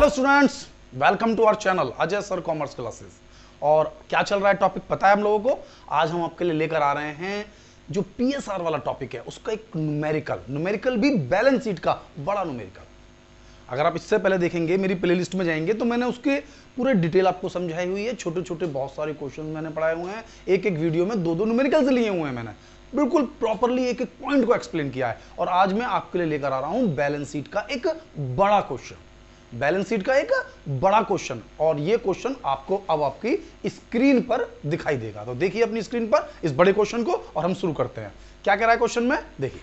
Students, welcome to our channel Ajay sir commerce classes. और क्या चल रहा है टॉपिक पता है हम लोगों को। आज हम आपके लिए लेकर आ रहे हैं जो पीएसआर वाला टॉपिक है उसका एक न्यूमेरिकल भी बैलेंस शीट का बड़ा न्यूमेरिकल। अगर आप इससे पहले देखेंगे मेरी प्लेलिस्ट में जाएंगे तो मैंने उसके पूरे डिटेल आपको समझाई हुई है। छोटे छोटे बहुत सारे क्वेश्चन मैंने पढ़ाए हुए हैं, एक एक वीडियो में दो न्यूमेरिकल्स लिए हुए हैं। मैंने बिल्कुल प्रॉपरली एक एक पॉइंट को एक्सप्लेन किया है। और आज मैं आपके लिए लेकर आ रहा हूं बैलेंस शीट का एक बड़ा क्वेश्चन, और ये क्वेश्चन आपको अब आपकी स्क्रीन पर दिखाई देगा। तो देखिए अपनी स्क्रीन पर इस बड़े क्वेश्चन को और हम शुरू करते हैं। क्या कह रहा है क्वेश्चन में, देखिए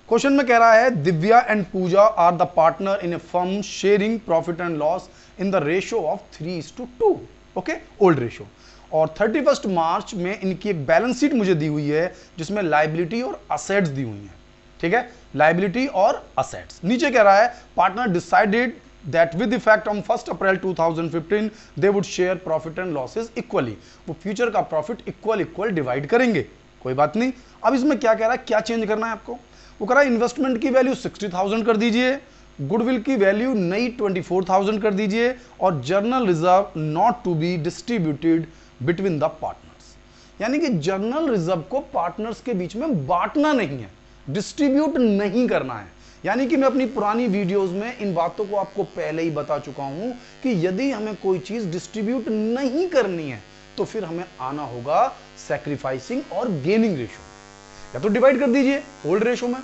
क्वेश्चन में कह रहा है Divya and Pooja are the partner in a firm sharing profit and loss in the ratio of 3:2। Okay, old ratio. और 31 मार्च में इनकी एक बैलेंस शीट मुझे दी हुई है जिसमें लायबिलिटी और असेट्स दी हुई है। ठीक है, लायबिलिटी और असेट्स। नीचे कह रहा है partner decided that with effect on 1st April 2015 they would share profit and losses equally। वो फ्यूचर का प्रॉफिट इक्वल डिवाइड करेंगे। कोई बात नहीं। अब इसमें क्या कह रहा है, क्या चेंज करना है आपको। वो कह रहा है इन्वेस्टमेंट की वैल्यू 60,000 कर दीजिए, गुडविल की वैल्यू नई 24,000 कर दीजिए, और general reserve not to be distributed between the partners. यानी कि जर्नल रिजर्व को पार्टनर्स के बीच में बांटना नहीं है, डिस्ट्रीब्यूट नहीं करना है। यानी कि मैं अपनी पुरानी वीडियोस में इन बातों को आपको पहले ही बता चुका हूं कि यदि हमें कोई चीज डिस्ट्रीब्यूट नहीं करनी है तो फिर हमें आना होगा सैक्रिफाइसिंग और गेनिंग रेशो। या तो डिवाइड कर दीजिए ओल्ड रेशो में,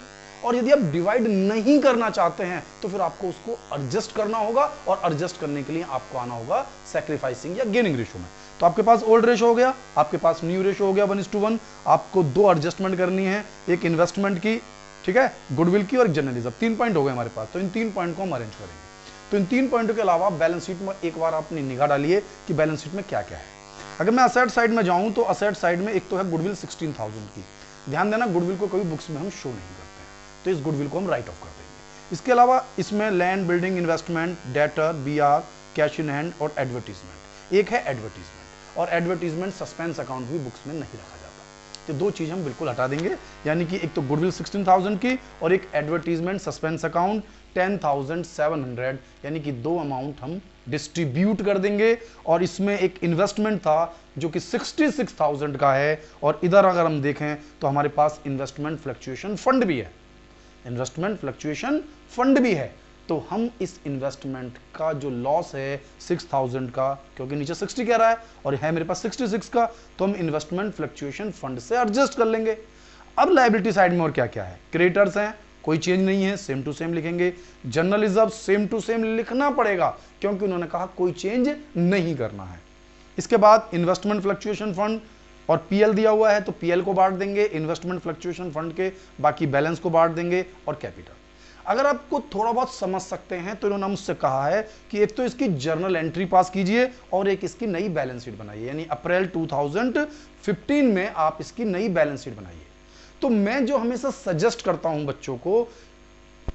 और यदि आप डिवाइड नहीं करना चाहते हैं तो फिर आपको उसको एडजस्ट करना होगा, और एडजस्ट करने के लिए आपको आना होगा सैक्रिफाइसिंग या गेनिंग रेशो में। तो आपके पास ओल्ड रेशो हो गया, आपके पास न्यू रेशो हो गया 1:1। आपको दो एडजस्टमेंट करनी है, एक इन्वेस्टमेंट की, ठीक है, गुडविल की, और जनरल रिजर्व। 3 पॉइंट हो गए हमारे पास। तो इन 3 पॉइंट को हम अरेंज करेंगे। तो इन 3 पॉइंटों के अलावा बैलेंस शीट में एक बार अपनी निगाह डालिए कि बैलेंस शीट में क्या क्या है। अगर मैं असेट साइड में जाऊं तो असेट साइड में एक तो है गुडविल 16,000 की। ध्यान देना, गुडविल को कभी बुक्स में हम शो नहीं करते हैं, तो इस गुडविल को हम राइट ऑफ कर देंगे। इसके अलावा इसमें land, building, investment, debtor, BR, cash in hand और एडवर्टीजमेंट। एक है एडवर्टीजमेंट, और एडवर्टीजमेंट सस्पेंस अकाउंट भी बुक्स में नहीं रखा जाता। तो दो चीज हम बिल्कुल हटा देंगे, यानी कि एक तो गुडविल 16,000 की और एक एडवर्टीजमेंट सस्पेंस अकाउंट 10,700, यानी कि दो अमाउंट हम डिस्ट्रीब्यूट कर देंगे। और इसमें एक इन्वेस्टमेंट था जो कि 66,000 का है, और इधर अगर हम देखें तो हमारे पास इन्वेस्टमेंट फ्लक्चुएशन फंड भी है। तो हम इस इन्वेस्टमेंट का जो लॉस है 6,000 का, क्योंकि नीचे 60 कह रहा है और है मेरे पास 66 का, तो हम इन्वेस्टमेंट फ्लक्चुएशन फंड से एडजस्ट कर लेंगे। अब लायबिलिटी साइड में और क्या क्या है, क्रेडिटर्स हैं, कोई चेंज नहीं है, सेम टू सेम लिखेंगे। General reserve same to same लिखना पड़ेगा क्योंकि उन्होंने कहा कोई चेंज नहीं करना है। इसके बाद इन्वेस्टमेंट फ्लक्चुएशन फंड और PL दिया हुआ है तो PL को बांट देंगे इन्वेस्टमेंट फ्लक्चुएशन फंड के, बाकी बैलेंस को बांट देंगे, और कैपिटल। अगर आपको थोड़ा बहुत समझ सकते हैं तो इन्होंने मुझसे कहा है कि एक तो इसकी जर्नल एंट्री पास कीजिए और एक इसकी नई बैलेंस शीट बनाइए, यानी अप्रैल 2015 में आप इसकी नई बैलेंस शीट बनाइए। तो मैं जो हमेशा सजेस्ट करता हूं बच्चों को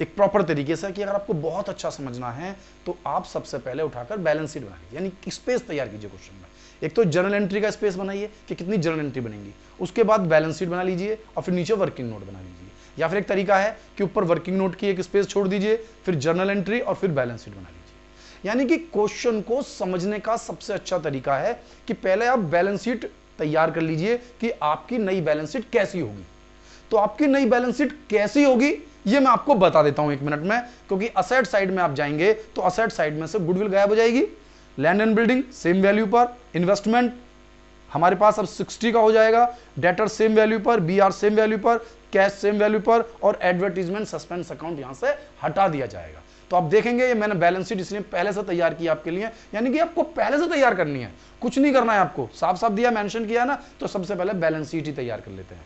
एक प्रॉपर तरीके से कि अगर आपको बहुत अच्छा समझना है तो आप सबसे पहले उठाकर बैलेंस शीट बनाइए, यानी स्पेस तैयार कीजिए क्वेश्चन में। एक तो जर्नल एंट्री का स्पेस बनाइए कि कितनी जर्नल एंट्री बनेंगी, उसके बाद बैलेंस शीट बना लीजिए और फिर नीचे वर्किंग नोट बना लीजिए। या फिर एक तरीका है कि ऊपर वर्किंग नोट की एक स्पेस छोड़ दीजिए, फिर जर्नल एंट्री और फिर बैलेंस शीट बना लीजिए। यानी कि क्वेश्चन को समझने का सबसे अच्छा तरीका है कि पहले आप बैलेंस शीट तैयार कर लीजिए कि आपकी नई बैलेंस शीट कैसी होगी। तो आपकी नई बैलेंस शीट कैसी होगी ये मैं आपको बता देता हूं 1 मिनट में, क्योंकि असेट साइड में आप जाएंगे तो असेट साइड में से गुडविल गायब हो जाएगी, land and building same value पर, इन्वेस्टमेंट हमारे पास अब 60 का हो जाएगा, डेटर सेम वैल्यू पर, BR सेम वैल्यू पर, कैश सेम वैल्यू पर, और एडवर्टीजमेंट सस्पेंस अकाउंट यहां से हटा दिया जाएगा। तो आप देखेंगे ये मैंने बैलेंस शीट इसलिए पहले से तैयार की आपके लिए, यानी कि आपको पहले से तैयार करनी है, कुछ नहीं करना है आपको। साफ साफ दिया, मेंशन किया ना, तो सबसे पहले बैलेंस शीट ही तैयार कर लेते हैं।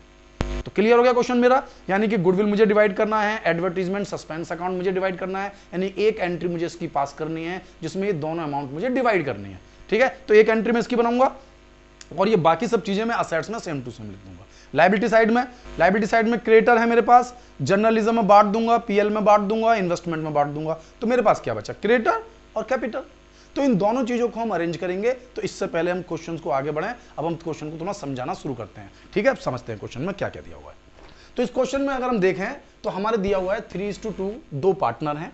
तो क्लियर हो गया क्वेश्चन मेरा, यानी कि गुडविल मुझे डिवाइड करना है, एडवर्टीजमेंट सस्पेंस अकाउंट मुझे डिवाइड करना है, यानी एक एंट्री मुझे इसकी पास करनी है जिसमें ये दोनों अमाउंट मुझे डिवाइड करनी है। ठीक है, तो एक एंट्री में इसकी बनाऊंगा और ये बाकी सब चीजें मैं असेट्स में सेम टू सेम लिख दूंगा। लायबिलिटी साइड में क्रेडिटर है मेरे पास, जर्नलिज्म में बांट दूंगा, PL में बांट दूंगा, इन्वेस्टमेंट में बांट दूंगा। तो मेरे पास क्या बचा, क्रेडिटर और कैपिटल। तो इन दोनों चीजों को हम अरेंज करेंगे। तो इससे पहले हम क्वेश्चन को आगे बढ़ें, अब हम क्वेश्चन को थोड़ा समझाना शुरू करते हैं। ठीक है, अब समझते हैं क्वेश्चन में क्या क्या दिया हुआ है। तो इस क्वेश्चन में अगर हम देखें तो हमारे दिया हुआ है 3:2, दो पार्टनर हैं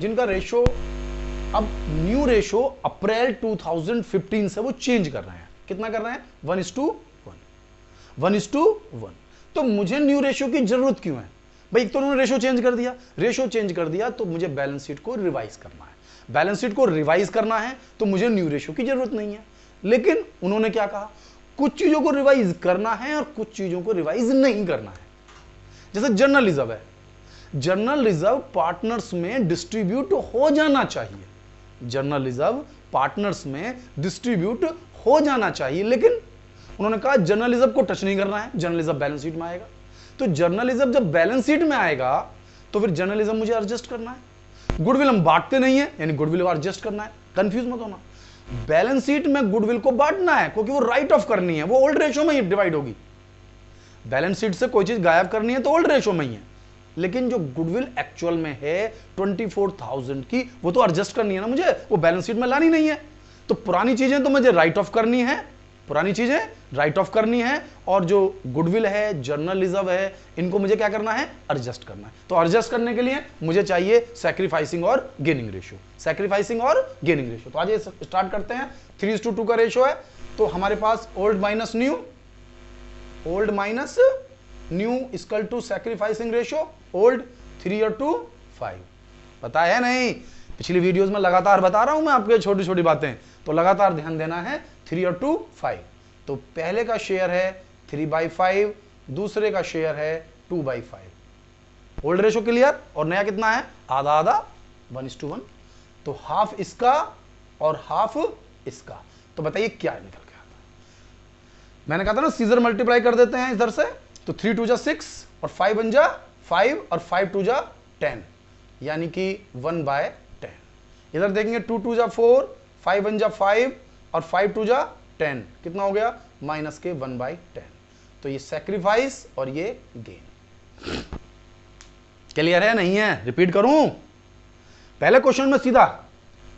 जिनका रेशो अब न्यू रेशो अप्रैल 2015 से वो चेंज कर रहे हैं। कितना कर रहे हैं? 1:1, 1:1। तो मुझे न्यू रेशो की जरूरत क्यों है भाई? एक तो उन्होंने रेशो चेंज कर दिया, रेशो चेंज कर दिया तो मुझे बैलेंस शीट को रिवाइज करना है। बैलेंस शीट को रिवाइज करना है तो मुझे न्यू रेशो की जरूरत नहीं है। लेकिन उन्होंने क्या कहा? कुछ चीजों को रिवाइज करना है और कुछ चीजों को रिवाइज नहीं करना है। जैसे जर्नल रिजर्व है, जर्नल रिजर्व पार्टनर्स में डिस्ट्रीब्यूट हो जाना चाहिए, जर्नल रिजर्व पार्टनर्स में डिस्ट्रीब्यूट हो जाना चाहिए, लेकिन उन्होंने कहा जर्नल रिजर्व को टच नहीं करना है, जर्नल रिजर्व बैलेंस शीट में आएगा। तो जर्नल रिजर्व जब बैलेंस शीट में आएगा तो फिर जर्नल रिजर्व मुझे एडजस्ट करना है। गुडविल हम बांटते नहीं है, यानी गुडविल को एडजस्ट करना है। कंफ्यूज मत होना, बैलेंस शीट में गुडविल को बांटना है क्योंकि वो राइट ऑफ करनी है, वो ओल्ड रेशो में ही डिवाइड होगी। बैलेंस शीट से कोई चीज गायब करनी है तो ओल्ड रेशो में ही है, लेकिन जो गुडविल एक्चुअल में है 24,000 की, वो तो एडजस्ट करनी है ना मुझे, वो बैलेंस शीट में लानी नहीं है। तो पुरानी चीजें तो मुझे राइट ऑफ करनी है, पुरानी चीजें राइट ऑफ करनी है, और जो गुडविल है, जर्नल रिजर्व है, इनको मुझे क्या करना है? एडजस्ट करना है। तो एडजस्ट करने के लिए मुझे चाहिए सैक्रिफाइसिंग और गेनिंग रेशियो, सैक्रिफाइसिंग और गेनिंग रेशियो। तो आज ये स्टार्ट करते हैं। 3:2 का रेशियो है, तो हमारे पास old minus new, old minus new equal to sacrificing ratio, old 3:5। पता है नहीं? पिछली वीडियोस में लगातार बता रहा हूं मैं आपको छोटी छोटी बातें, तो लगातार ध्यान देना है। 3:5। तो पहले का शेयर है 3/5, दूसरे का शेयर है 2/5। Old ratio clear? और नया कितना है? आधा आधा, 1:1। तो हाफ इसका और हाफ इसका। तो बताइए क्या निकल के आता है? मैंने कहा था ना सीजर मल्टीप्लाई कर देते हैं इधर से, तो 3 2 6 और 5 बन जा 5 और 5 2 10, यानी कि 1/10। इधर देखेंगे 2 2 4, 5 1 5 और 5 2 10, कितना हो गया? माइनस के 1/10। तो ये सैक्रिफाइस और ये गेन। क्लियर है? नहीं है? रिपीट करूं? पहले क्वेश्चन में सीधा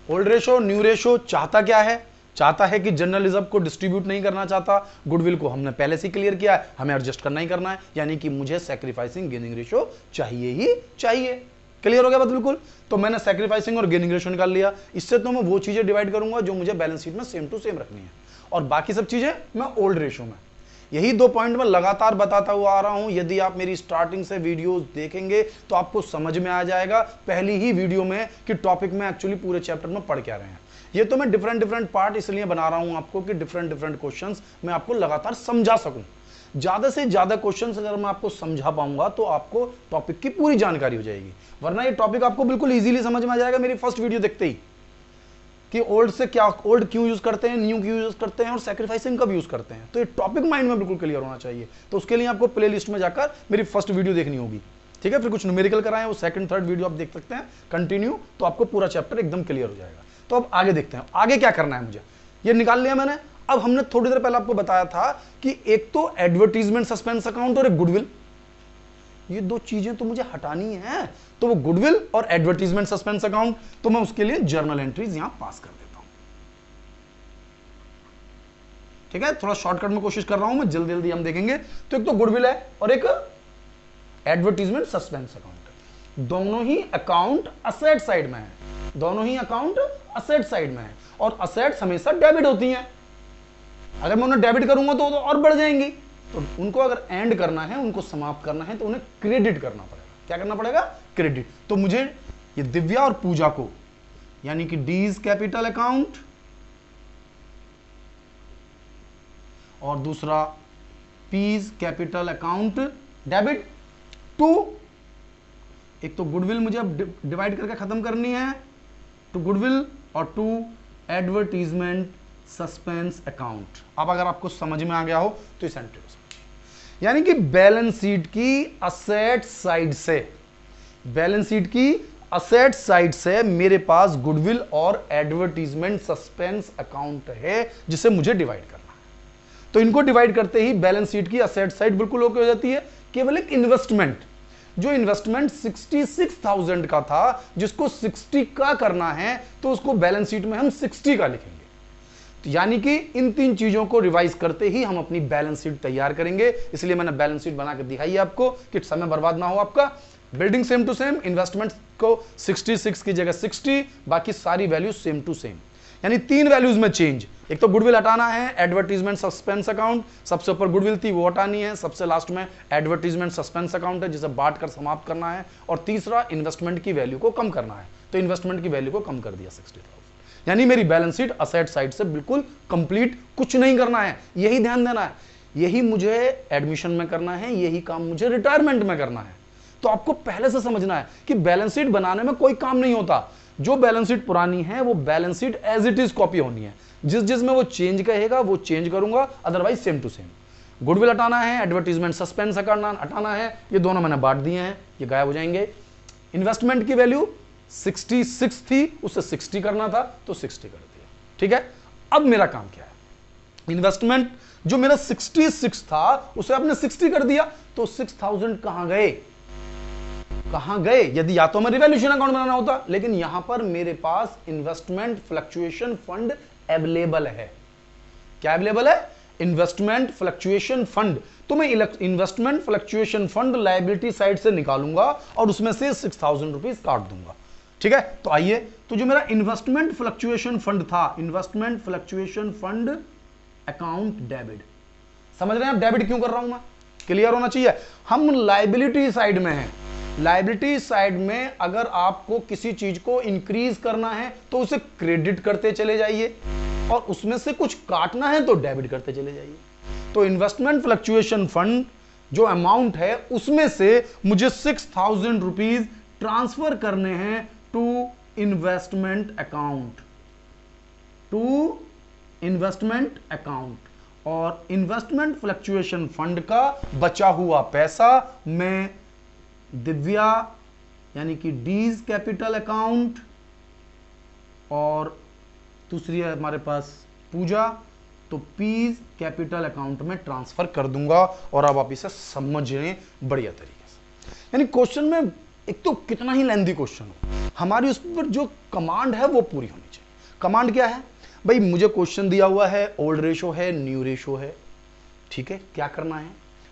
ओल्ड रेशो न्यू रेशो चाहता क्या है? चाहता है कि जर्नल रिजर्व को डिस्ट्रीब्यूट नहीं करना चाहता, गुडविल को हमने पहले से क्लियर किया है, हमें एडजस्ट करना ही करना है, यानी कि मुझे सैक्रिफाइसिंग गेनिंग रेशो चाहिए ही चाहिए। क्लियर हो गया बात? बिल्कुल। तो मैंने सैक्रिफाइसिंग और गेनिंग रेशो निकाल लिया। इससे तो मैं वो चीजें डिवाइड करूंगा जो मुझे बैलेंस शीट में सेम टू सेम रखनी है, और बाकी सब चीजें मैं ओल्ड रेशो में। यही 2 पॉइंट में लगातार बताता हुआ आ रहा हूं। यदि आप मेरी स्टार्टिंग से वीडियोस देखेंगे तो आपको समझ में आ जाएगा पहली ही वीडियो में कि टॉपिक में एक्चुअली पूरे चैप्टर में पढ़ क्या रहे हैं। ये तो मैं डिफरेंट पार्ट इसलिए बना रहा हूं आपको कि डिफरेंट क्वेश्चंस मैं आपको लगातार समझा सकूं। ज्यादा से ज्यादा क्वेश्चंस अगर मैं आपको समझा पाऊंगा तो आपको टॉपिक की पूरी जानकारी हो जाएगी, वरना ये टॉपिक आपको बिल्कुल इजीली समझ में आ जाएगा मेरी फर्स्ट वीडियो देखते ही, कि ओल्ड से क्या, ओल्ड क्यों यूज करते हैं, न्यू क्यों यूज करते हैं और सैक्रिफाइसिंग कब यूज करते हैं। तो ये टॉपिक माइंड में बिल्कुल क्लियर होना चाहिए। तो उसके लिए आपको प्ले लिस्ट में जाकर मेरी फर्स्ट वीडियो देखनी होगी, ठीक है? फिर कुछ न्यूमेरिकल कराएं, वो सेकंड थर्ड वीडियो आप देख सकते हैं कंटिन्यू, तो आपको पूरा चैप्टर एकदम क्लियर हो जाएगा। तो अब आगे देखते हैं, आगे क्या करना है मुझे। ये निकाल लिया मैंने। अब हमने थोड़ी देर पहले आपको बताया था कि एक तो एडवर्टीजमेंट सस्पेंस अकाउंट और एक गुडविल, ये 2 चीजें तो मुझे हटानी है। तो वो गुडविल और एडवर्टीजमेंट सस्पेंस अकाउंट, तो मैं उसके लिए जर्नल एंट्रीज यहां पास कर देता हूं, ठीक है? थोड़ा शॉर्टकट में कोशिश कर रहा हूं मैं, जल्दी जल्दी हम देखेंगे। तो एक तो गुडविल है और एक एडवर्टीजमेंट सस्पेंस अकाउंट है। दोनों ही अकाउंट असेट साइड में है, दोनों ही अकाउंट असेट साइड में है, और असेट्स हमेशा डेबिट होती हैं। अगर मैं उन्हें डेबिट करूंगा तो और बढ़ जाएंगी। तो उनको अगर एंड करना है, उनको समाप्त करना है, तो उन्हें क्रेडिट करना पड़ेगा। क्या करना पड़ेगा? क्रेडिट। तो मुझे ये दिव्या और पूजा को, यानी कि डीज कैपिटल अकाउंट और दूसरा P's capital account debit to, एक तो गुडविल मुझे अब डिवाइड करके खत्म करनी है, टू गुडविल और टू एडवर्टीजमेंट सस्पेंस अकाउंट। अब अगर आपको समझ में आ गया हो तो इस एंट्री को समझ, यानी कि बैलेंस शीट की असेट साइड से, बैलेंस शीट की असेट साइड से मेरे पास गुडविल और एडवर्टीजमेंट सस्पेंस अकाउंट है जिसे मुझे डिवाइड करना है। तो इनको डिवाइड करते ही बैलेंस शीट की असेट साइड बिल्कुल ओके हो जाती है। केवल एक इन्वेस्टमेंट, जो इन्वेस्टमेंट 66,000 का था, जिसको 60 का करना है, तो उसको बैलेंस शीट में हम 60 का लिखेंगे। तो यानी कि इन 3 चीजों को रिवाइज करते ही हम अपनी बैलेंस शीट तैयार करेंगे। इसलिए मैंने बैलेंस शीट बना के दिखाई है आपको कि समय बर्बाद ना हो आपका। Building same to same, investment को 66 की जगह 60, बाकी सारी वैल्यू सेम टू सेम, यानी 3 वैल्यूज में चेंज। एक तो गुडविल हटाना है, एडवर्टीजमेंट सस्पेंस अकाउंट, सबसे ऊपर गुडविल थी वो हटानी है, सबसे लास्ट में एडवर्टीजमेंट सस्पेंस अकाउंट है जिसे बांट कर समाप्त करना है, और तीसरा इन्वेस्टमेंट की वैल्यू को कम करना है, तो इन्वेस्टमेंट की वैल्यू को कम कर दिया 60,000। यानी मेरी बैलेंस शीट असेट साइड से बिल्कुल कंप्लीट, कुछ नहीं करना है, यही ध्यान देना है, यही मुझे एडमिशन में करना है, यही काम मुझे रिटायरमेंट में करना है। तो आपको पहले से समझना है कि बैलेंस शीट बनाने में कोई काम नहीं होता, जो बैलेंस शीट पुरानी है वो balance sheet as it is copy होनी है, जिसमें वो चेंज कहेगा वो चेंज करूंगा, otherwise same to same. Goodwill हटाना है, एडवर्टीजमेंट सस्पेंस हटाना है, ये दोनों मैंने बांट दिए हैं, ये गायब हो जाएंगे। इन्वेस्टमेंट की वैल्यू 66 थी, उससे 60 करना था तो 60 कर दिया, ठीक है। अब मेरा काम क्या है, इन्वेस्टमेंट जो मेरा 66 था उसे आपने 60 कर दिया, तो 6000 कहां गए, कहां गए? यदि या तो मैं रिवैल्यूएशन अकाउंट बनाना होता, लेकिन यहां पर मेरे पास इन्वेस्टमेंट फ्लक्चुएशन फंड अवेलेबल है। क्या अवेलेबल है? Investment fluctuation fund. तो मैं investment fluctuation fund liability side से निकालूंगा और उसमें से 6000 रुपीज काट दूंगा, ठीक है। तो आइए, तो जो मेरा इन्वेस्टमेंट फ्लक्चुएशन फंड था, investment fluctuation fund account debit, समझ रहे हैं आप डेबिट क्यों कर रहा हूं मैं? क्लियर होना चाहिए। हम लायबिलिटी साइड में हैं, लायबिलिटी साइड में अगर आपको किसी चीज को इंक्रीज करना है तो उसे क्रेडिट करते चले जाइए, और उसमें से कुछ काटना है तो डेबिट करते चले जाइए। तो इन्वेस्टमेंट फ्लक्चुएशन फंड जो अमाउंट है उसमें से मुझे 6000 रुपीज ट्रांसफर करने हैं to investment account, to investment account, और इन्वेस्टमेंट फ्लक्चुएशन फंड का बचा हुआ पैसा मैं दिव्या यानी कि डीज कैपिटल अकाउंट, और दूसरी है हमारे पास पूजा, तो पीज कैपिटल अकाउंट में ट्रांसफर कर दूंगा। और अब आप इसे समझ लें बढ़िया तरीके से। यानी क्वेश्चन में एक तो कितना ही लेंथी क्वेश्चन हो, हमारी उस पर जो कमांड है वो पूरी होनी चाहिए। कमांड क्या है भाई? मुझे क्वेश्चन दिया हुआ है, ओल्ड रेशो है, न्यू रेशो है, ठीक है। क्या करना है?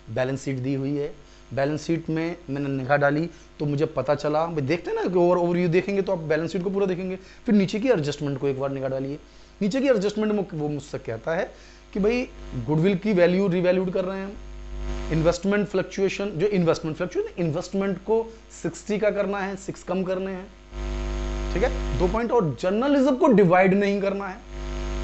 बैलेंस शीट दी हुई है, बैलेंस शीट में मैंने निगाह डाली तो मुझे पता चला, भाई देखते हैं ना कि ओवरव्यू देखेंगे तो आप बैलेंस शीट को पूरा देखेंगे, फिर नीचे की एडजस्टमेंट को एक बार निगाह डालिए। नीचे की एडजस्टमेंट में वो मुझसे कहता है कि भाई गुडविल की वैल्यू रिवैल्यूड कर रहे हैं, इन्वेस्टमेंट फ्लक्चुएशन, जो इन्वेस्टमेंट फ्लक्चुएशन, इन्वेस्टमेंट को 60 का करना है, 6 कम करने हैं, ठीक है। 2 पॉइंट, और जर्नलिज्म को डिवाइड नहीं करना है।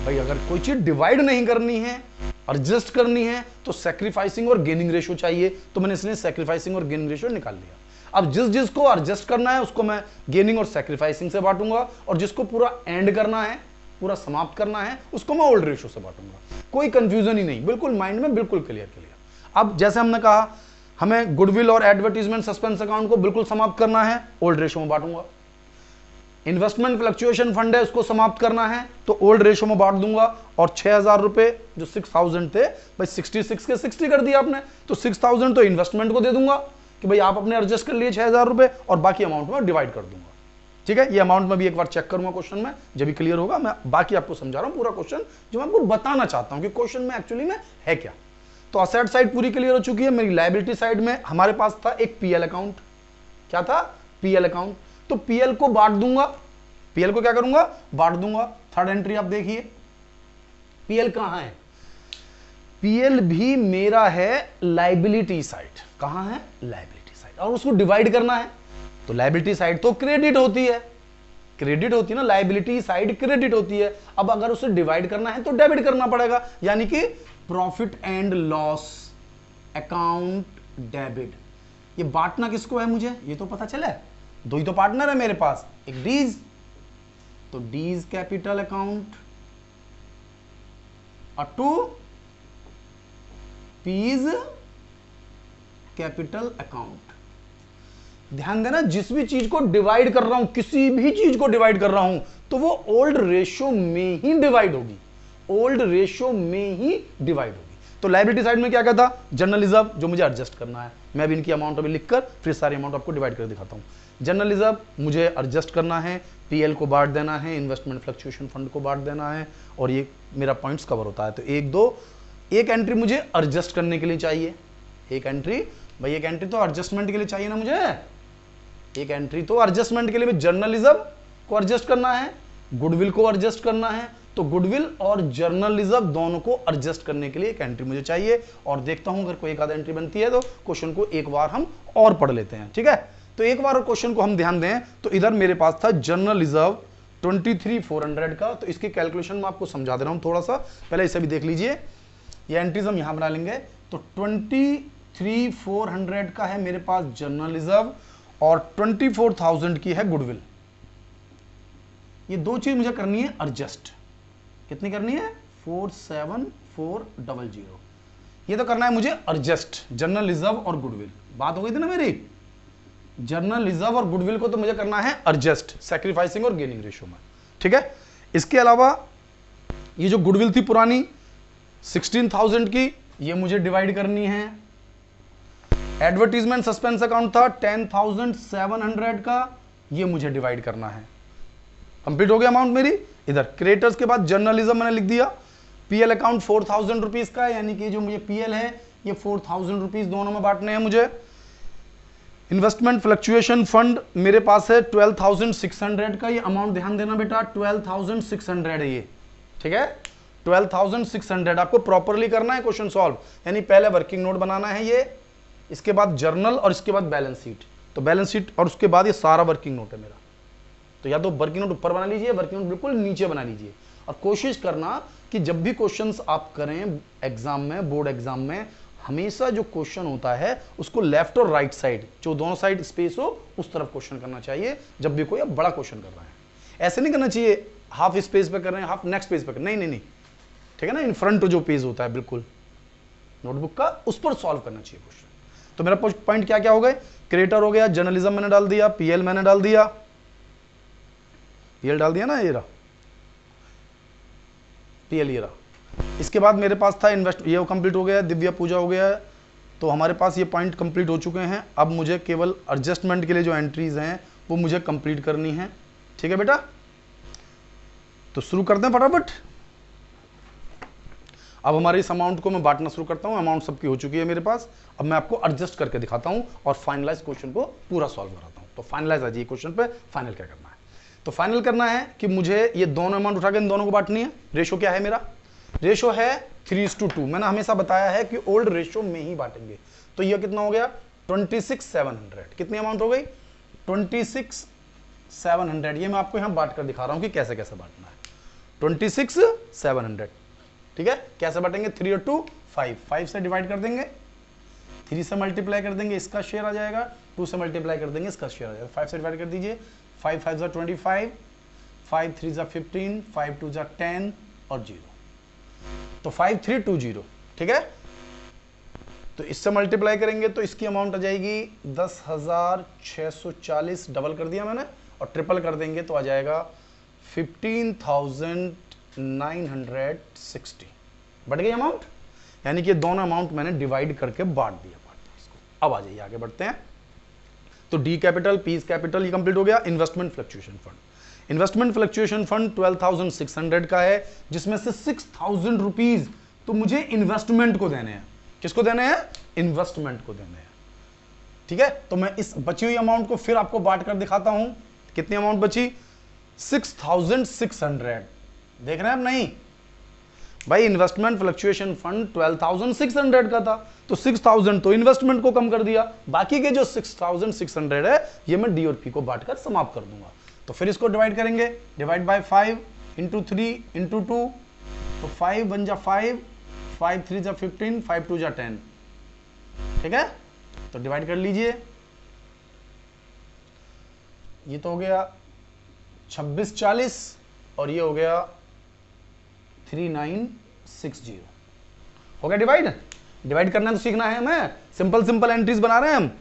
भाई अगर कोई चीज डिवाइड नहीं करनी है, एडजस्ट करनी है, तो सैक्रिफाइसिंग और गेनिंग रेशो चाहिए, तो मैंने इसलिए सैक्रिफाइसिंग और गेनिंग रेशो निकाल लिया। अब जिसको एडजस्ट करना है उसको मैं गेनिंग और सैक्रिफाइसिंग से बांटूंगा, और जिसको पूरा एंड करना है, पूरा समाप्त करना है, उसको मैं ओल्ड रेशो से बांटूंगा। कोई कंफ्यूजन ही नहीं, बिल्कुल माइंड में बिल्कुल क्लियर। अब जैसे हमने कहा हमें गुडविल और एडवर्टीजमेंट सस्पेंस अकाउंट को बिल्कुल समाप्त करना है, ओल्ड रेशो में बांटूंगा। इन्वेस्टमेंट फ्लक्चुएशन फंड है, उसको समाप्त करना है तो ओल्ड रेशो में बांट दूंगा, और 6000 रुपए जो 6000 थे, भाई 66 के 60 कर दिया आपने, तो 6000 तो इन्वेस्टमेंट को दे दूंगा कि भाई आप अपने एडजस्ट कर लिए 6000 रुपए, और बाकी अमाउंट में डिवाइड कर दूंगा, ठीक है। ये अमाउंट में भी एक बार चेक करूंगा क्वेश्चन में, जब भी क्लियर होगा। मैं बाकी आपको समझा रहा हूं पूरा क्वेश्चन, जो मैं आपको बताना चाहता हूं कि क्वेश्चन में एक्चुअली में है क्या। तो असेट साइड पूरी क्लियर हो चुकी है। मेरी लायबिलिटी साइड में हमारे पास था एक पीएल अकाउंट। क्या था? PL account. तो पीएल को बांट दूंगा, पीएल को क्या करूंगा? बांट दूंगा। थर्ड एंट्री आप देखिए, पीएल कहां है? पीएल भी मेरा है लायबिलिटी साइड। कहां है? Liability side. और उसको डिवाइड करना है, तो लायबिलिटी साइड तो क्रेडिट होती है, क्रेडिट होती है ना, लायबिलिटी साइड क्रेडिट होती है। अब अगर उसे डिवाइड करना है तो डेबिट करना पड़ेगा, यानी कि profit and loss account debit. ये बांटना किसको है मुझे? ये तो पता चला है, दो ही तो पार्टनर है मेरे पास, एक डीज, तो डीज कैपिटल अकाउंट और टू पीज कैपिटल अकाउंट। ध्यान देना, जिस भी चीज को डिवाइड कर रहा हूं, किसी भी चीज को डिवाइड कर रहा हूं, तो वो ओल्ड रेशो में ही डिवाइड होगी, ओल्ड रेशो में ही डिवाइड होगी। तो लायबिलिटी साइड में क्या कहता? जनरल रिजर्व, जो मुझे एडजस्ट करना है। मैं भी इनकी अमाउंट अभी लिखकर फिर सारी अमाउंट आपको डिवाइड कर दिखाता हूं। जनरल रिजर्व मुझे एडजस्ट करना है, पीएल को बांट देना है, इन्वेस्टमेंट फ्लक्चुएशन फंड को बांट देना है, और ये मेरा पॉइंट्स कवर होता है। तो एक एंट्री मुझे एडजस्ट करने के लिए चाहिए, एक एंट्री, भाई एक एंट्री तो एडजस्टमेंट के लिए चाहिए ना मुझे, एक एंट्री तो एडजस्टमेंट के लिए जर्नलिज्म को एडजस्ट करना है, गुडविल को एडजस्ट करना है, तो गुडविल और जर्नलिज्म दोनों को एडजस्ट करने के लिए एक एंट्री मुझे चाहिए। और देखता हूं अगर कोई एक आधा एंट्री बनती है तो क्वेश्चन को एक बार हम और पढ़ लेते हैं, ठीक है। तो एक बार क्वेश्चन को हम ध्यान दें तो इधर मेरे पास था जर्नलिज्म 23,400 का, तो इसकी कैलकुलेशन मैं आपको समझा दे रहा हूं थोड़ा सा, पहले इसे भी देख लीजिए। ये एंट्रीज हम यहां बना लेंगे। तो 23,400 का है मेरे पास जर्नलिज्म और 24,000 की है गुडविल। ये दो चीज मुझे करनी है एडजस्ट। कितनी करनी है? 47400। ये तो करना है मुझे एडजस्ट, जर्नलिज्म और गुडविल। बात हो गई थी ना मेरी, जर्नलिज्म और गुडविल को तो मुझे करना है एडजस्ट सैक्रिफाइसिंग और गेनिंग रेशियो में, ठीक है। इसके अलावा ये जो गुडविल थी पुरानी 16,000 की, ये मुझे डिवाइड करनी है। एडवर्टीजमेंट सस्पेंस अकाउंट था 10,700 का, ये मुझे डिवाइड करना है। कंप्लीट हो गया अमाउंट मेरी। इधर क्रिएटर्स के बाद जर्नलिज्म मैंने लिख दिया। पीएल अकाउंट 4,000 रुपीज का है, यानी कि जो मुझे पीएल है ये 4,000 रुपीज दोनों में बांटने हैं मुझे। इन्वेस्टमेंट फ्लक्चुएशन फंड मेरे पास है 12,600 का। ये अमाउंट ध्यान देना बेटा, 12,600 है ये, ठीक है। 12,600 आपको प्रॉपरली करना है क्वेश्चन सॉल्व, यानी पहले वर्किंग नोट बनाना है ये, इसके बाद जर्नल और इसके बाद बैलेंस शीट। तो बैलेंस शीट और उसके बाद ये सारा वर्किंग नोट है मेरा। तो या तो वर्किंग नोट ऊपर बना लीजिए, वर्किंग नोट बिल्कुल नीचे बना लीजिए। और कोशिश करना कि जब भी क्वेश्चंस आप करें एग्जाम में, बोर्ड एग्जाम में, हमेशा जो क्वेश्चन होता है उसको लेफ्ट और राइट साइड, जो दोनों साइड स्पेस हो उस तरफ क्वेश्चन करना चाहिए जब भी कोई आप बड़ा क्वेश्चन कर रहा है। ऐसे नहीं करना चाहिए हाफ स्पेस पे कर रहे हैं, हाफ नेक्स्ट पेज पे कर, नहीं नहीं नहीं, ठीक है ना। इन फ्रंट जो पेज होता है बिल्कुल नोटबुक का, उस पर सॉल्व करना चाहिए क्वेश्चन। तो मेरा पॉइंट क्या क्या हो गए? क्रिएटर हो गया, जर्नलिज्म मैंने डाल दिया, पीएल मैंने डाल दिया, पीएल डाल दिया ना, ये रहा पीएल, ये रहा। इसके बाद मेरे पास था इन्वेस्ट, ये कंप्लीट हो गया, दिव्या पूजा हो गया। तो हमारे पास ये पॉइंट कंप्लीट हो चुके हैं। अब मुझे केवल एडजस्टमेंट के लिए जो एंट्रीज हैं वो मुझे कंप्लीट करनी है, ठीक है बेटा। तो शुरू करते हैं फटाफट। अब हमारे इस अमाउंट को मैं बांटना शुरू करता हूं। अमाउंट सबकी हो चुकी है मेरे पास। अब मैं आपको एडजस्ट करके दिखाता हूं और फाइनलाइज क्वेश्चन को पूरा सॉल्व कराता हूं। तो फाइनलाइज आ जाइए क्वेश्चन पे, फाइनल क्या करना है। तो फाइनल करना है कि मुझे ये दोनों अमाउंट उठा के इन दोनों को बांटनी है। रेशो क्या है मेरा? रेशो है 3:2। मैंने हमेशा बताया है कि ओल्ड रेशो में ही बांटेंगे। तो ये कितना हो गया? 26,700। कितनी अमाउंट हो गई? 26,700। ये मैं आपको यहां बांट कर दिखा रहा हूं कि कैसे कैसे बांटना है। 26,700, ठीक है। कैसे बांटेंगे? 3 और 2 5, 5 से डिवाइड कर देंगे, 3 से मल्टीप्लाई कर देंगे, इसका शेयर आ जाएगा, 2 से मल्टीप्लाई कर देंगे, इसका शेयर आ जाएगा। 5 से डिवाइड कर दीजिए, 5 5 जा 25, 5 3 जा 15, 5 2 जा 10 और 0। तो 5320, ठीक है। तो इससे मल्टीप्लाई करेंगे तो इसकी अमाउंट आ जाएगी 10,640। डबल कर दिया मैंने, और ट्रिपल कर देंगे तो आ जाएगा 15,960। बढ़ गई अमाउंट, यानी कि दोनों अमाउंट मैंने डिवाइड करके बांट दिया इसको। अब आ जाइए आगे बढ़ते हैं। तो डी कैपिटल, पीस कैपिटल, ये कंप्लीट हो गया। Investment fluctuation fund, investment fluctuation fund 12,600 का है, जिसमें से 6,000 रुपीज तो मुझे इन्वेस्टमेंट को देने हैं। किसको देने हैं? इन्वेस्टमेंट को देने हैं, ठीक है। तो मैं इस बची हुई अमाउंट को फिर आपको बांट कर दिखाता हूं। कितनी अमाउंट बची? 6,600। देख रहे हैं आप? नहीं भाई, इन्वेस्टमेंट फ्लक्चुएशन फंड 12,600 का था, तो 6,000 तो इन्वेस्टमेंट को कम कर दिया, बाकी के जो 6,600 है ये मैं डी और पी को बांटकर समाप्त कर दूंगा। तो फिर इसको डिवाइड करेंगे, डिवाइड बाय 5 इंटू 3 इंटू 2, तो 5 1 जा 5, 5 3 जा 15, 5 2 जा 10, ठीक है। तो डिवाइड कर लीजिए, ये तो हो गया 2640 और ये हो गया 3960। हो गया डिवाइड। डिवाइड करना तो सीखना है हमें, सिंपल सिंपल एंट्रीज बना रहे हैं हम,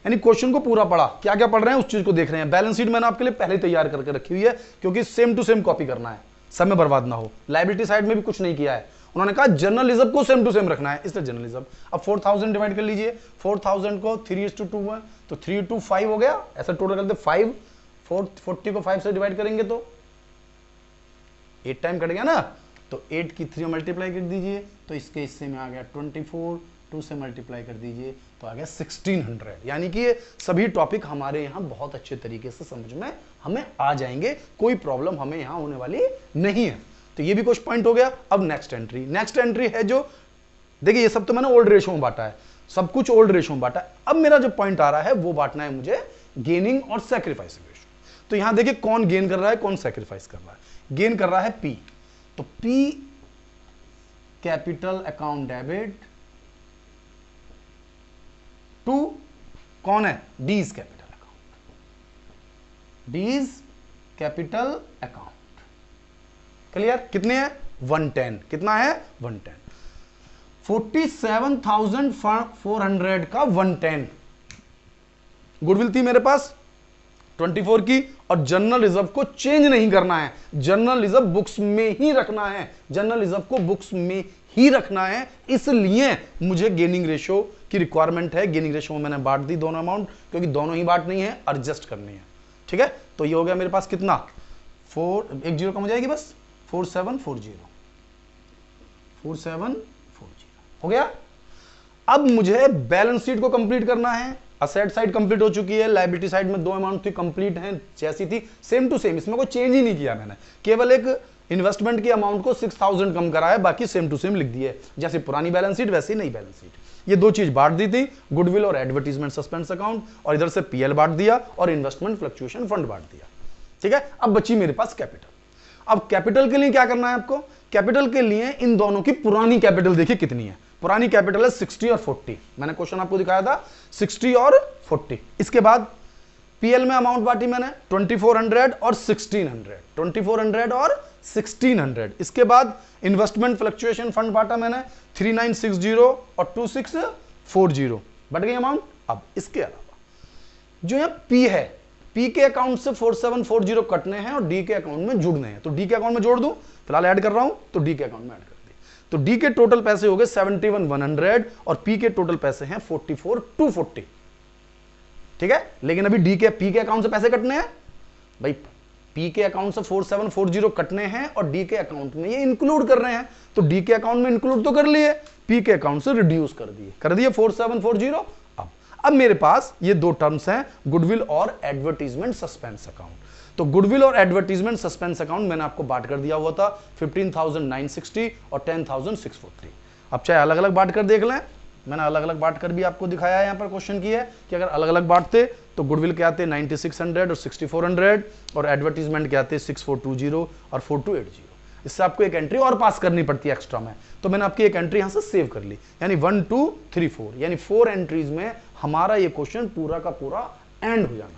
यानी क्वेश्चन को पूरा पढ़ा, क्या क्या पढ़ रहे हैं उस चीज को देख रहे हैं। बैलेंस शीट मैंने आपके लिए पहले तैयार करके रखी हुई है, क्योंकि सेम टू सेम कॉपी करना है, समय बर्बाद ना हो। लायबिलिटी साइड में भी कुछ नहीं किया है, उन्होंने कहा जर्नलिज्म को सेम टू सेम रखना है, इसलिए जर्नलिज्म। अब 4,000 डिवाइड कर लीजिए, 4,000 को 3:2 है, तो 3 to 5 हो गया, ऐसा टोटल करते 5, 40 को 5 से डिवाइड करेंगे तो 8 टाइम कट गया ना, तो 8 की 3 मल्टीप्लाई कर दीजिए, तो इसके हिस्से में आ गया 24, 2 से मल्टीप्लाई कर दीजिए तो आ गया 1600। यानी कि ये सभी टॉपिक हमारे यहाँ बहुत अच्छे तरीके से समझ में हमें आ जाएंगे, कोई प्रॉब्लम हमें यहाँ होने वाली नहीं है। तो ये भी कुछ पॉइंट हो गया। अब नेक्स्ट एंट्री है जो, देखिए ये सब तो मैंने ओल्ड रेशो में बांटा है, सब कुछ ओल्ड रेशो में बांटा है। अब मेरा जो पॉइंट आ रहा है वो बांटना है मुझे गेनिंग और सैक्रिफाइसिंग रेशो। तो यहां देखिए कौन गेन कर रहा है, कौन सैक्रिफाइस कर रहा है। गेन कर रहा है पी, तो P capital account debit to कौन है, D's capital account, D's capital account. Clear, कितने हैं 110, कितना है 110, 47,400 का 110। गुडविल थी मेरे पास 24 की, और जनरल रिजर्व को चेंज नहीं करना है, जनरल रिजर्व बुक्स में ही रखना है, जनरल रिजर्व को बुक्स में ही रखना है। इसलिए मुझे गेनिंग रेशो की रिक्वायरमेंट है। गेनिंग रेशो में मैंने बांट दी दोनों अमाउंट, क्योंकि दोनों ही बांटनी है, एडजस्ट करनी है। ठीक है, तो ये हो गया मेरे पास कितना, 4, एक जीरो कम हो जाएगी बस, 4740 हो गया। अब मुझे बैलेंस शीट को कंप्लीट करना है। असेट साइड कंप्लीट हो चुकी है, लायबिलिटी साइड में 2 अमाउंट थी कंप्लीट हैं, जैसी थी सेम टू सेम, इसमें कोई चेंज ही नहीं किया मैंने, केवल एक इन्वेस्टमेंट की अमाउंट को 6000 कम करा है, बाकी सेम टू सेम लिख दिए, जैसे पुरानी बैलेंस शीट वैसी नई बैलेंस शीट। ये 2 चीज बांट दी थी, गुडविल और एडवर्टीजमेंट सस्पेंस अकाउंट, और इधर से पीएल बांट दिया और इन्वेस्टमेंट फ्लक्चुएशन फंड बांट दिया। ठीक है, अब बची मेरे पास कैपिटल। अब कैपिटल के लिए क्या करना है आपको, कैपिटल के लिए इन दोनों की पुरानी कैपिटल देखिए कितनी है, पुरानी कैपिटल है 60 और 40, मैंने क्वेश्चन आपको दिखाया था 60 और 40। इसके बाद पीएल में अमाउंट बांटी मैंने 2400 और 1600, 2400 और 1600। इसके बाद इन्वेस्टमेंट फ्लक्चुएशन फंड बांटा मैंने 3960 और 2640, बढ़ गई अमाउंट। अब इसके अलावा जो यहां पी है, पी के अकाउंट से 4740 कटने हैं और डी के अकाउंट में जुड़ने हैं, तो डी के अकाउंट में जोड़ दूं, फिलहाल ऐड कर रहा हूं, तो डी के अकाउंट में ऐड कर दी। तो डी के टोटल पैसे हो गए 71,100 और पी के टोटल पैसे हैं 44,240। ठीक है, लेकिन अभी डी के पी के अकाउंट से पैसे कटने हैं भाई, पी के अकाउंट से 4740 कटने हैं और डी के अकाउंट में ये इंक्लूड कर रहे हैं, तो डी के अकाउंट में इंक्लूड तो कर लिए, पी के अकाउंट से रिड्यूस कर दिए 4740। अब मेरे पास ये 2 टर्म्स हैं, गुडविल और एडवर्टीजमेंट सस्पेंस अकाउंट। तो गुडविल और एडवर्टीजमेंट सस्पेंस अकाउंट मैंने आपको बांट कर दिया हुआ था 15,960 और 10,640। अब चाहे अलग अलग बांट कर देख लें, मैंने अलग अलग बांट कर भी आपको दिखाया है, यहां पर क्वेश्चन की है कि अगर अलग अलग बांटते तो गुडविल के आते 9600 और 6400 और एडवर्टीजमेंट के आते 6420 और 4280। इससे आपको एक एंट्री और पास करनी पड़ती है एक्स्ट्रा में, तो मैंने आपकी एक एंट्री यहां से सेव कर ली, यानी 1 2 3 4, यानी 4 एंट्रीज में हमारा ये क्वेश्चन पूरा का पूरा एंड हो जाना है।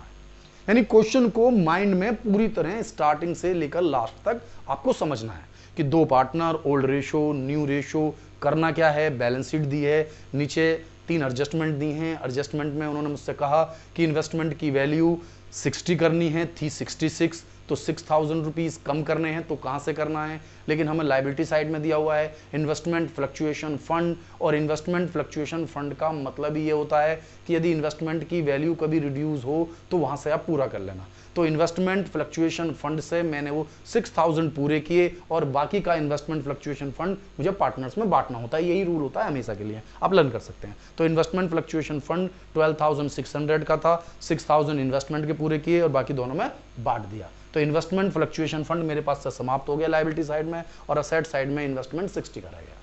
यानी क्वेश्चन को माइंड में पूरी तरह स्टार्टिंग से लेकर लास्ट तक आपको समझना है कि 2 partner, old ratio, new ratio, करना क्या है, बैलेंस शीट दी है, नीचे 3 एडजस्टमेंट दी हैं। एडजस्टमेंट में उन्होंने मुझसे कहा कि इन्वेस्टमेंट की वैल्यू 60 करनी है, थी 66, तो 6,000 रुपीज़ कम करने हैं, तो कहाँ से करना है, लेकिन हमें लायबिलिटी साइड में दिया हुआ है इन्वेस्टमेंट फ्लक्चुएशन फंड, और इन्वेस्टमेंट फ्लक्चुएशन फंड का मतलब ही ये होता है कि यदि इन्वेस्टमेंट की वैल्यू कभी रिड्यूस हो तो वहाँ से आप पूरा कर लेना। तो इन्वेस्टमेंट फ्लक्चुएशन फंड से मैंने वो 6,000 पूरे किए और बाकी का इन्वेस्टमेंट फ्लक्चुएशन फंड मुझे पार्टनर्स में बांटना होता है, यही रूल होता है हमेशा के लिए, आप लर्न कर सकते हैं। तो इन्वेस्टमेंट फ्लक्चुएशन फंड 12,600 का था, 6,000 इन्वेस्टमेंट के पूरे किए और बाकी दोनों में बांट दिया। तो इन्वेस्टमेंट फ्लक्चुएशन फंड मेरे पास से समाप्त हो गया लायबिलिटी साइड में, और असेट साइड में इन्वेस्टमेंट 60 का रह गया।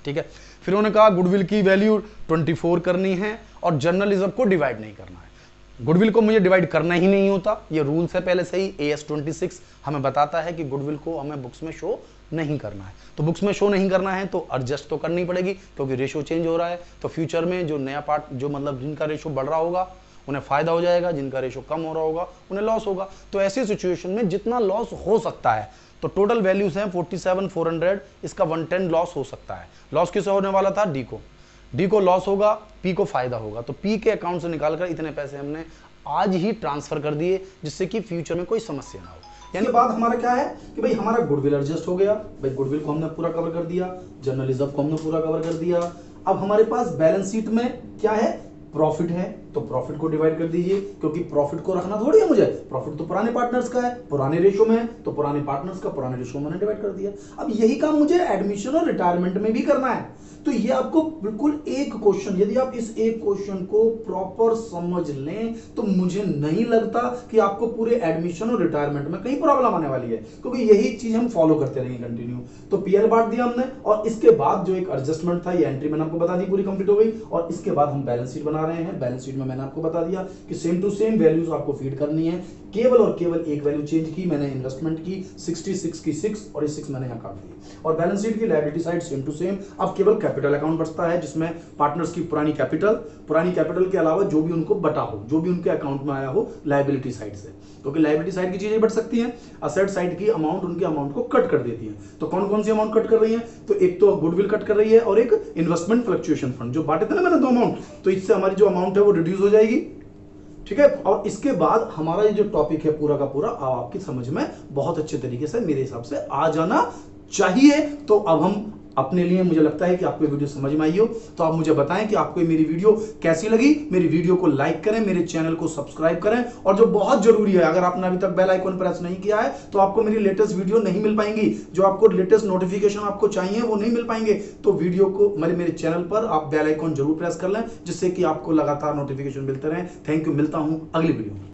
ठीक है, फिर उन्होंने कहा गुडविल की वैल्यू 24 करनी है और जर्नल रिजर्व को डिवाइड नहीं करना है। गुडविल को मुझे डिवाइड करना ही नहीं होता, ये रूल्स है पहले से ही। AS 26 हमें बताता है कि गुडविल को हमें बुक्स में शो नहीं करना है, तो बुक्स में शो नहीं करना है तो एडजस्ट तो करनी पड़ेगी, क्योंकि रेशो चेंज हो रहा है। तो फ्यूचर में जो नया पार्ट, जो मतलब जिनका रेशो बढ़ रहा होगा उन्हें फायदा हो जाएगा, जिनका रेशो कम हो रहा होगा उन्हें लॉस होगा। तो ऐसी सिचुएशन में जितना लॉस हो सकता है, तो टोटल वैल्यूज हैं 47,400, इसका 110 लॉस हो सकता है। लॉस किसे होने वाला था, डी को लॉस होगा, पी को फायदा होगा, तो पी के अकाउंट से निकालकर इतने पैसे हमने आज ही ट्रांसफर कर दिए, जिससे कि फ्यूचर में कोई समस्या ना हो। यानी बात हमारा क्या है कि भाई हमारा गुडविल एडजस्ट हो गया, भाई गुडविल को हमने पूरा कवर कर दिया, जर्नल रिजर्व को हमने पूरा कवर कर दिया। अब हमारे पास बैलेंस शीट में क्या है, प्रॉफिट है, तो प्रॉफिट को डिवाइड कर दीजिए, क्योंकि प्रॉफिट को रखना थोड़ी है मुझे, प्रॉफिट तो पुराने पार्टनर्स का है, पुराने रेशो में है, तो पुराने पार्टनर्स का पुराने रेशो में डिवाइड कर दिया। अब यही काम मुझे एडमिशन और रिटायरमेंट में भी करना है। तो ये आपको बिल्कुल एक क्वेश्चन, यदि आप इस एक क्वेश्चन को प्रॉपर समझ लें तो मुझे नहीं लगता कि आपको पूरे एडमिशन और रिटायरमेंट में कहीं प्रॉब्लम आने वाली है, क्योंकि यही चीज हम फॉलो करते रहेंगे कंटिन्यू। तो पीएल बांट दिया हमने, और इसके बाद जो एक एडजस्टमेंट था, ये एंट्री मैंने आपको बता दी, पूरी कंप्लीट हो गई। और इसके बाद हम बैलेंस शीट बना रहे हैं। बैलेंस शीट में मैंने आपको बता दिया कि सेम टू सेम वैल्यूज आपको फीड करनी है, केवल और केवल एक वैल्यू चेंज की, मैंने इन्वेस्टमेंट की 66 की 6 और ये 6 मैंने यहां काट दी। और बैलेंस शीट की liability side same to same. अब केवल कैपिटल अकाउंट बचता है, जिसमें पार्टनर्स की पुरानी कैपिटल के अलावा जो भी उनको बटा हो, जो भी उनके अकाउंट में आया हो लायबिलिटी साइड से, क्योंकि लायबिलिटी साइड की चीजें बट सकती हैं, असेट साइड की अमाउंट उनके अमाउंट को कट कर देती है। तो कौन कौन सी अमाउंट कट कर रही है? तो एक तो गुडविल कट कर रही है, और एक इन्वेस्टमेंट फ्लक्चुएशन फंड, जो बांटे थे ना मैंने दो अमाउंट, तो इससे हमारी जो अमाउंट है वो रिड्यूस हो जाएगी। ठीक है, और इसके बाद हमारा ये जो टॉपिक है पूरा का पूरा आपकी समझ में बहुत अच्छे तरीके से मेरे हिसाब से आ जाना चाहिए। तो अब हम अपने लिए, मुझे लगता है कि आपको वीडियो समझ में आई हो, तो आप मुझे बताएं कि आपको मेरी वीडियो कैसी लगी। मेरी वीडियो को लाइक करें, मेरे चैनल को सब्सक्राइब करें, और जो बहुत जरूरी है, अगर आपने अभी तक बेल आइकन प्रेस नहीं किया है तो आपको मेरी लेटेस्ट वीडियो नहीं मिल पाएंगी, जो आपको लेटेस्ट नोटिफिकेशन आपको चाहिए वो नहीं मिल पाएंगे। तो वीडियो को मेरे चैनल पर आप बेल आइकन जरूर प्रेस कर लें, जिससे कि आपको लगातार नोटिफिकेशन मिलते रहे। थैंक यू, मिलता हूं अगली वीडियो में।